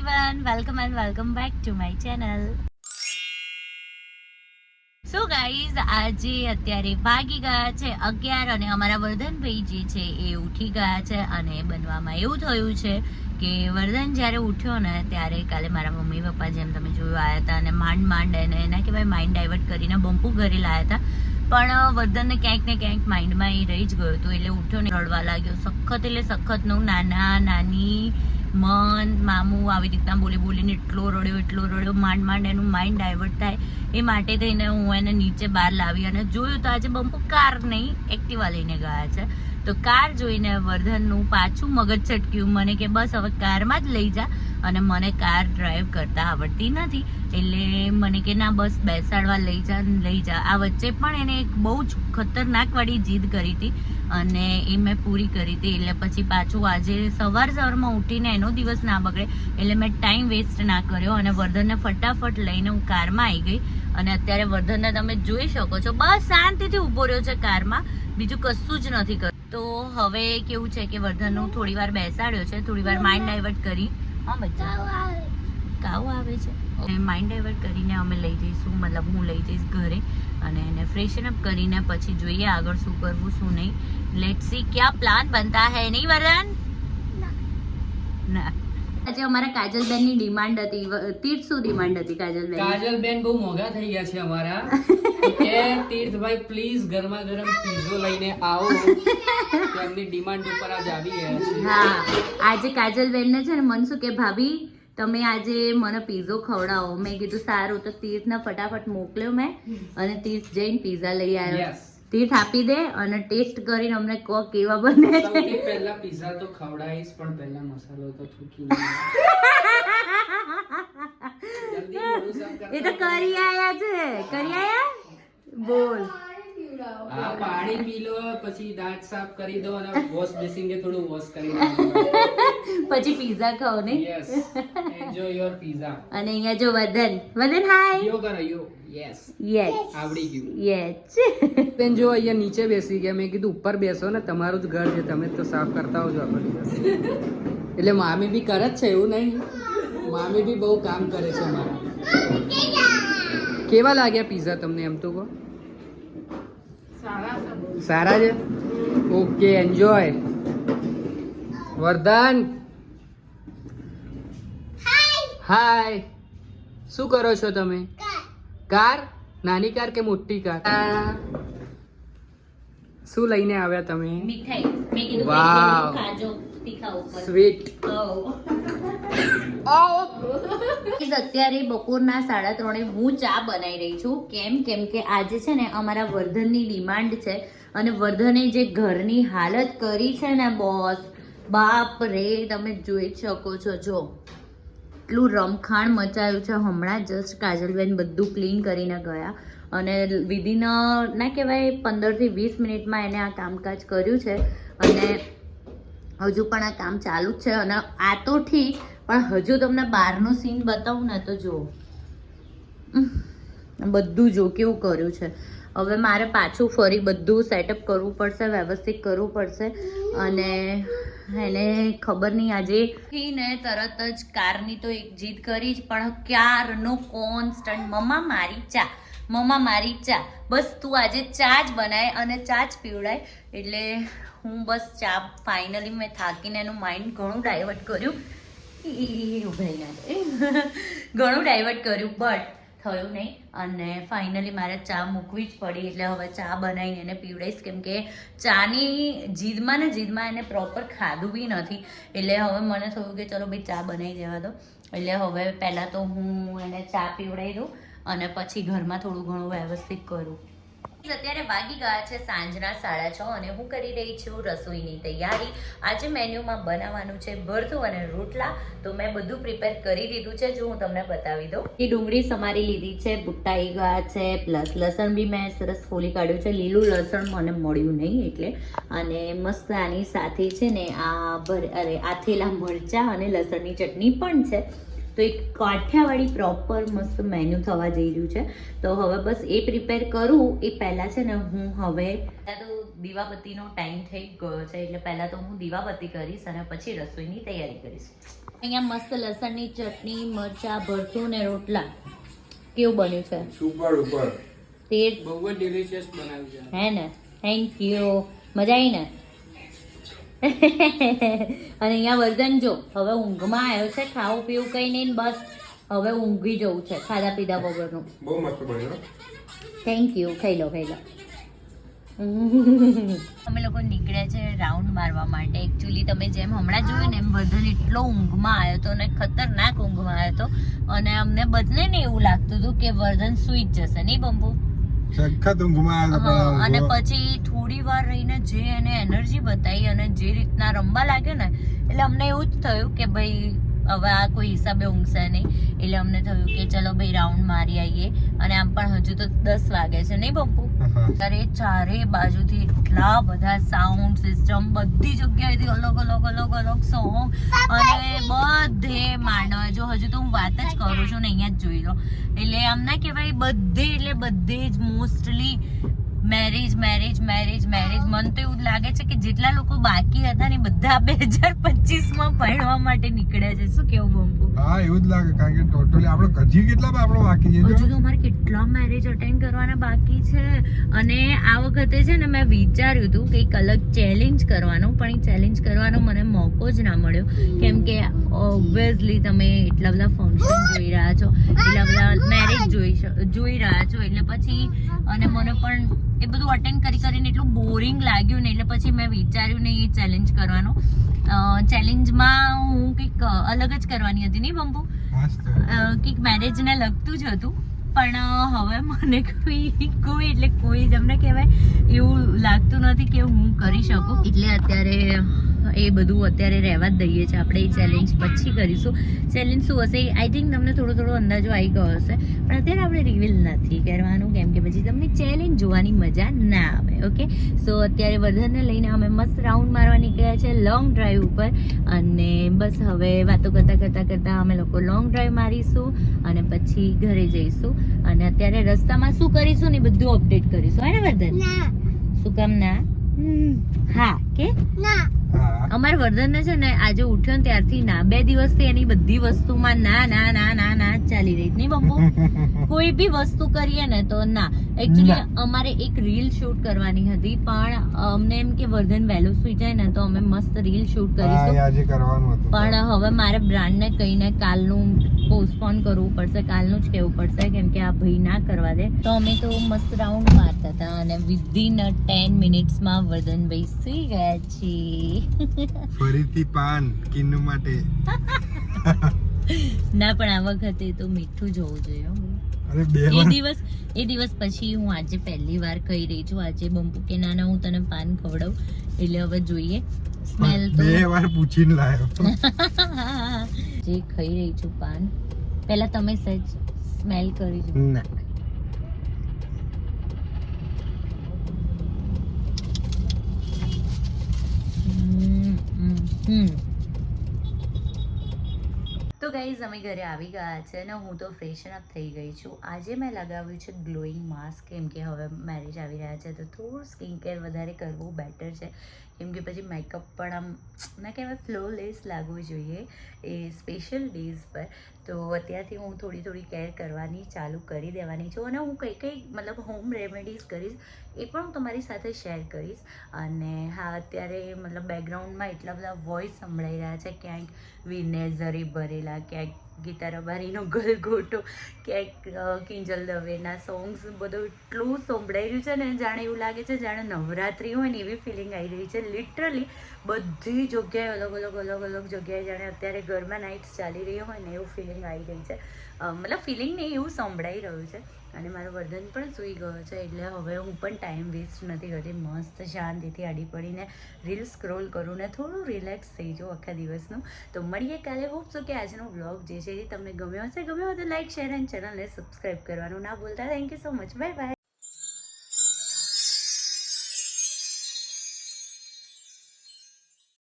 everyone, welcome and welcome back to my channel. So guys આજે અત્યારે વાગી ગયા છે 11 અને અમારા વર્ધનભાઈ જે છે એ ઉઠી ગયા છે અને બનવામાં એવું થયું છે કે વર્ધન જ્યારે ઉઠ્યો ને ત્યારે કાલે મારા મમ્મી પપ્પા જેમ તમે જોયું આવ્યા હતા અને માંડ એને એના કહેવાય માઇન્ડ ડાયવર્ટ કરીને બમ્પુ ઘરે લાવ્યા હતા, પણ વર્ધનને ક્યાંક ને ક્યાંક માઇન્ડમાં એ રહી જ ગયો હતો. એટલે ઉઠ્યો ને રડવા લાગ્યો સખત, એટલે સખતનું નાના નાની મન મામું આવી રીતના બોલીને એટલો રડ્યો, માંડ એનું માઇન્ડ ડાયવર્ટ થાય એ માટે થઈને હું એને નીચે બહાર લાવી અને જોયું તો આજે બમ્પુ કાર નહીં એક્ટિવા લઈને ગયા છે. તો કાર જોઈને વર્ધનનું પાછું મગજ છટક્યું મને કે બસ હવે કારમાં જ લઈ જા, અને મને કાર ડ્રાઈવ કરતા આવડતી નથી એટલે મને કે ના બસ બેસાડવા લઈ જા. આ વચ્ચે પણ એને એક બહુ જ ખતરનાક વાળી જીદ કરી હતી અને એ મેં પૂરી કરી હતી. એટલે પછી પાછું આજે સવારમાં ઉઠીને એનો દિવસ ના બગડે એટલે મેં ટાઈમ વેસ્ટ ના કર્યો અને વર્ધનને ફટાફટ લઈને હું કારમાં આવી ગઈ. અને અત્યારે વર્ધનને તમે જોઈ શકો છો બસ શાંતિથી ઊભો રહ્યો છે કારમાં, બીજું કશું જ નથી કર્યું. તો હવે કેવું છે કે વર્ધનનું થોડી વાર બેસાડ્યો છે, થોડી વાર માઇન્ડ ડાયવર્ટ કરી. હા બચ્ચા કાવ આવે છે. માઇન્ડ ડાયવર્ટ કરીને અમે લઈ જઈશું, મતલબ હું લઈ જઈશ ઘરે અને એને ફ્રેશન અપ કરીને પછી જોઈએ આગળ શું કરવું શું નહીં. લેટ્સ સી ક્યાં પ્લાન બનતા હે. નહીં વર્ધન? ના આજે અમારા કાજલબેનની ડિમાન્ડ હતી. તીર્થ શું ડિમાન્ડ હતી કાજલબેન? કાજલબેન બહુ મોંઘા થઈ ગયા છે અમારા કે તીર્થભાઈ પ્લીઝ ગરમા ગરમ પીઝો લઈને આવો. એમની ડિમાન્ડ ઉપર આજ આવી ગયા છે. હા આજે કાજલબેનને છે ને મન શું કે ભાભી તમે આજે મને પીઝો ખવડાવો. મેં કીધું સારું. તો તીર્થને ફટાફટ મોકલ્યો મેં અને તીર્થ જઈને પીઝા લઈ આવ્યો. તીર્થ આપી દે અને ટેસ્ટ કરીને અમને કહો કેવા બને છે. સૌથી પહેલા પીઝા તો ખવડાવીશ, પણ પહેલા મસાલો તો થૂકી એ તો કરી આયા છે. કરી આયા બોલ. હા પાણી પી લો, પછી દાંત સાફ કરી દો અને વોશ બેસિંગે થોડું વોશ કરી દો, પછી પીઝા ખાઓ ને. Yes enjoy your pizza. અને અહીંયા જો વર્ધન હાય. યો કરો યો. યસ આવડી ગયું. યસ બેન જો અહીંયા નીચે બેસી ગયા. મેં કીધું ઉપર બેસો ને, તમારું જ ઘર છે, તમે તો સાફ કરતા હોજો આપણે. એટલે મામી બી કરે જ છે એવું નહીં, મામી બી બહુ કામ કરે છે અમારા. કેવા લાગ્યા પીઝા તમને એમ તો કહો? સારા છે. Okay enjoy. વર્ધન હાય. શું કરો છો તમે? કાર? નાની કાર કે મોટી કાર? શું લઈને આવ્યા તમે? મીઠાઈ. મેં કીધું વાવ ખાજો તીખા ઉપર. સ્વીટ. અત્યારે બપોરના 3:30 હું ચા બનાવી રહી છું. કેમ કે આજે છે ને અમારા વર્ધનની ડિમાન્ડ છે અને વર્ધને જે ઘરની હાલત કરી છે ને બોસ, બાપ રે તમે જોઈ શકો છો. જો એટલું રમખાણ મચાયું છે. હમણાં જસ્ટ કાજલબેન બધું ક્લીન કરીને ગયા અને વિધિન ના કહેવાય 15 થી 20 મિનિટમાં એને આ કામકાજ કર્યું છે અને હજુ પણ આ કામ ચાલુ જ છે. અને આ તો ઠીક, પણ હજુ તમને બહારનું સીન બતાવું ને તો જુઓ બધું જો કેવું કર્યું છે. હવે મારે પાછું ફરી બધું સેટઅપ કરવું પડશે, વ્યવસ્થિત કરવું પડશે. અને એને ખબર નહીં આજે ને તરત જ કારની તો એક જીદ કરી જ, પણ ક્યારનો કોન્સ્ટન્ટ મમ્મા મારી ચા, બસ તું આજે ચા જ બનાય અને ચા જ પીવડાય. એટલે હું બસ ચા ફાઇનલી મેં થાકીને એનું માઇન્ડ ઘણું ડાયવર્ટ કર્યું બટ થયું નહીં અને ફાઇનલી મારે ચા મૂકવી જ પડી. એટલે હવે ચા બનાવીને એને પીવડાઈશ, કેમ કે ચાની જીદમાં એને પ્રોપર ખાધું બી નથી. એટલે હવે મને થયું કે ચલો ભાઈ ચા બનાવી દેવા દો. એટલે હવે પહેલાં તો હું એને ચા પીવડાવી દઉં અને પછી ઘરમાં થોડું ઘણું વ્યવસ્થિત કરું. અત્યારે વાગી ગયા છે સાંજના 6:30 અને હું કરી રહી છું રસોઈની તૈયારી. આજે મેન્યુમાં બનાવવાનું છે ભરથું અને રોટલા. તો મેં બધું પ્રિપેર કરી દીધું છે, જો હું તમને બતાવી દઉં. એ ડુંગળી સમારી લીધી છે, બુટ્ટાઈ ગયા છે, પ્લસ લસણ બી મેં સરસ ફોલી કાઢ્યું છે. લીલું લસણ મને મળ્યું નહીં એટલે. અને મસ્ત આની સાથે છે ને આ આથેલા મરચાં અને લસણની ચટણી પણ છે. તો એક કાઠિયાવાડી પ્રોપર મસ્ત મેન્યુ થવા જઈ રહ્યું છે. તો હવે બસ એ પ્રિપેર કરું એ પહેલાં છે ને હું હવે તો દીવાબત્તીનો ટાઈમ થઈ ગયો છે એટલે પહેલાં તો હું દીવાબત્તી કરીશ અને પછી રસોઈની તૈયારી કરીશ. અહીંયા મસ્ત લસણની ચટણી, મરચાં, ભરતું ને રોટલા. કેવું બન્યું છે? સુપર ઉપર તે બહુ જ ડિલિશિયસ બનાવ્યું છે. હે ને? Thank you. મજા આવી ને? અને અહીંયા વર્ધન જો હવે ઊંઘમાં આવ્યો છે. ખાવું પીવું કંઈ નહીં, બસ હવે ઊંઘી જવું છે ખાધા પીધા વગરનું. બહુ મસ્ત બન્યો. Thank you. ખાઈ લો. અમે લોકો નીકળ્યા છે રાઉન્ડ મારવા માટે. એકચ્યુઅલી તમે જેમ હમણાં જોયું ને એમ વર્ધન એટલો ઊંઘમાં આવ્યો હતો અને ખતરનાક ઊંઘમાં આવ્યો હતો અને અમને બદલેને એવું લાગતું હતું કે વર્ધન સૂઈ જ જશે નહીં બંબુ. સખત ઊંઘમાં આવ્યો તો અને પછી થોડી વાર રહીને જે એને એનર્જી બતાવી અને જે રીતના રમવા લાગ્યો ને એટલે અમને એવું જ થયું કે ભાઈ હવે આ કોઈ હિસાબે ઊંઘશે નહીં. એટલે અમને થયું કે ચલો ભાઈ રાઉન્ડ મારી આવીએ. અને આમ પણ હજુ તો 10 વાગે છે નહીં બંપુ? ત્યારે ચારે બાજુથી એટલા બધા સાઉન્ડ સિસ્ટમ, બધી જગ્યાએથી અલગ અલગ સોંગ અને બધે માંડવા. જો હજુ તો હું વાત જ કરું છું ને અહીંયા જ જોઈ લો. એટલે આમ ના કહેવાય બધે જ મોસ્ટલી મેરેજ. મન તો એવું લાગે છે કે જેટલા લોકો બાકી હતા ને બધા 2025માં પરણવા માટે નીકળ્યા છે. શું કેવું બંપુ? હા એવું જ લાગે કારણ કે ટોટલી આપણે હજી કેટલા આપણો બાકી છે. હજુ તો અમારે કેટલા મેરેજ અટેન્ડ કરવાના બાકી છે. અને આ વખતે છે ને મેં વિચાર્યું હતું કે એક અલગ ચેલેન્જ કરવાનું, પણ એ ચેલેન્જ કરવાનો મને મોકો જ ના મળ્યો કેમ કે ઓબ્વિયસલી તમે એટલા બધા ફંક્શન જોઈ રહ્યા છો, એટલા બધા મેરેજ જોઈ રહ્યા છો એટલે પછી અને મને પણ એ બધું અટેન્ડ કરીને એટલું બોરિંગ લાગ્યું ને એટલે પછી મેં વિચાર્યું ને એ ચેલેન્જ કરવાનો. ચેલેન્જમાં હું કંઈક અલગ જ કરવાની હતી નહીં બંબુ? કંઈક મેરેજને લગતું જ હતું પણ હવે મને કોઈ તમને કહેવાય એવું લાગતું નથી કે હું કરી શકું. એટલે અત્યારે એ બધું અત્યારે રહેવા જ દઈએ છીએ આપણે. એ ચેલેન્જ પછી કરીશું. ચેલેન્જ શું હશે આઈ થિંક તમને થોડો અંદાજો આવી ગયો હશે પણ અત્યારે આપણે રિવીલ નથી કરવાનું કેમ કે પછી તમને ચેલેન્જ જોવાની મજા ના આવે. ઓકે, સો અત્યારે વર્ધનને લઈને અમે મસ્ત રાઉન્ડ મારવા નીકળ્યા છે લોંગ ડ્રાઈવ ઉપર અને બસ હવે વાતો કરતા અમે લોકો લોંગ ડ્રાઈવ મારીશું અને પછી ઘરે જઈશું. અને અત્યારે રસ્તામાં શું કરીશું ને બધું અપડેટ કરીશું. હે ને વર્ધન? શું કામ ના? હા કે ના? અમારા વર્ધનને છે ને આજે ઉઠ્યો ને ત્યારથી ના 2 દિવસથી એની બધી વસ્તુમાં ના ચાલી રહી નહીં બંબુ? કોઈ બી વસ્તુ કરીએ ને તો ના. એકચ્યુઅલી અમારે એક રીલ શૂટ કરવાની હતી પણ અમને એમ કે વર્ધન વહેલું સુઈ જાય ને તો અમે મસ્ત રીલ શૂટ કરીશું પણ હવે મારે બ્રાન્ડને કહીને કાલનું પોસ્ટપોન કરવું પડશે, કાલનું જ કહેવું પડશે કેમ કે આ ભાઈ ના કરવા દે. તો અમે તો મસ્ત રાઉન્ડ મારતા હતા અને વિધિન 10 મિનિટ્સમાં વર્ધનભાઈ સુઈ ગયા છીએ. ફરીથી પાન કિન્નુ માટે ના પણ આ વખતે તો મીઠું જોવું જોઈએ. એ દિવસ પછી હું આજે પહેલી વાર ખાઈ રહી છું. આજે બંપુ કે ના હું તને પાન ખવડાવું એટલે હવે જોઈએ. સ્મેલ તો 2 વાર પૂછીને લાયો. જે ખાઈ રહી છું પાન પહેલા તમે સહેજ સ્મેલ કરી જો. ના તો ગાઈઝ અમે ઘરે આવી ગયા છે અને હું તો ફ્રેશન અપ થઈ ગઈ છું. આજે મેં લગાવ્યું છે ગ્લોઈંગ માસ્ક કેમ કે હવે મેરેજ આવી રહ્યા છે તો થોડું સ્કિન કેર વધારે કરવું બેટર છે કેમ કે પછી મેકઅપ પણ આમ ના કહેવાય ફ્લોલેસ લાગવું જોઈએ એ સ્પેશિયલ ડેઝ પર. તો અત્યારથી હું થોડી કેર કરવાની ચાલુ કરી દેવાની છું અને હું કઈ મતલબ હોમ રેમેડીઝ કરીશ એ પણ હું તમારી સાથે શેર કરીશ. અને હા અત્યારે મતલબ બેકગ્રાઉન્ડમાં એટલા બધા વોઇસ સંભળાઈ રહ્યા છે, ક્યાંક વિનેઝરે ભરેલા, ક્યાંક ગીતા રબારીનો ગલગોટો, ક્યાંક કિંજલ દવેના સોંગ્સ બધું એટલું સંભળાઈ રહ્યું છે ને જાણે એવું લાગે છે જાણે નવરાત્રિ હોય ને એવી ફિલિંગ આવી રહી છે. લિટરલી બધી જગ્યાએ અલગ અલગ જગ્યાએ જાણે અત્યારે ઘરમાં નાઇટ્સ ચાલી રહી હોય ને એવું ફિલિંગ આવી રહી છે. મતલબ ફિલિંગ નહીં એવું સંભળાઈ રહ્યું છે. અને મારો વર્ધન પણ સૂઈ ગયો છે એટલે હવે હું પણ ટાઈમ વેસ્ટ નથી કરતી. મસ્ત શાંતિથી આડી પડીને રીલ સ્ક્રોલ કરું ને થોડું રિલેક્સ થઈ જાઉં આખા દિવસનું. તો મળીએ કાલે. હોપ છો કે આજનો વ્લોગ જે છે એ તમને ગમ્યો હશે. ગમ્યો હોય તો લાઈક, શેર એન્ડ ચેનલને સબસ્ક્રાઈબ કરવાનું ના ભૂલતા. Thank you so much. Bye bye.